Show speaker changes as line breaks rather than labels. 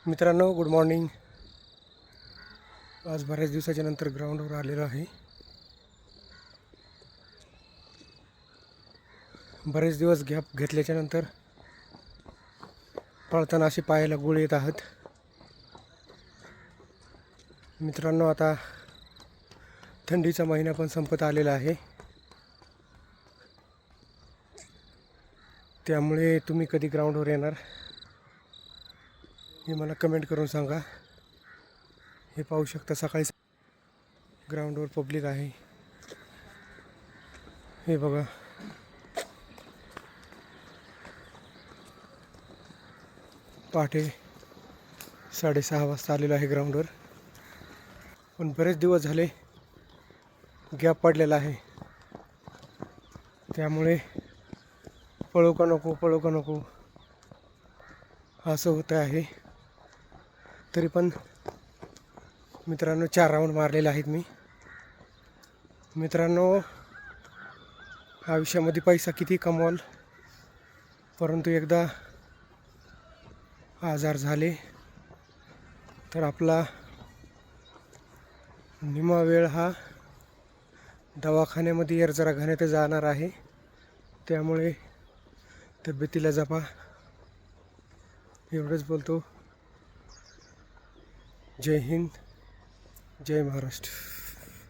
मित्रांनो, good morning. आज बऱ्याच दिवसाच्या नंतर ग्राउंडवर आलेलो आहे. बरेच दिवस गॅप घेतल्याच्या नंतर पळताना असे पायाला गुळ येत आहात. मित्रांनो, आता थंडीचा महिना पण संपत आलेला आहे. त्यामुळे तुम्ही कधी ग्राउंडवर येणार हे मला कमेंट करून सांगा. हे पाहू शकता, सकाळी ग्राउंडवर पब्लिक आहे. हे बघा, पहाटे 6:30 वाजता आलेलो आहे ग्राउंडवर. पण बरेच दिवस झाले गॅप पडलेला आहे. त्यामुळे पळू का नको असं होतं आहे. तरी पण मित्रांनो, 4 राऊंड मारलेले आहेत मी. मित्रांनो, आयुष्यामध्ये पैसा किती कमवाल, परंतु एकदा आजार झाले तर आपला निम्मा वेळ हा दवाखान्यामध्ये जरा घाण्यात जाणार आहे. त्यामुळे तब्येतीला जपा, एवढंच बोलतो. जय हिंद, जय महाराष्ट्र.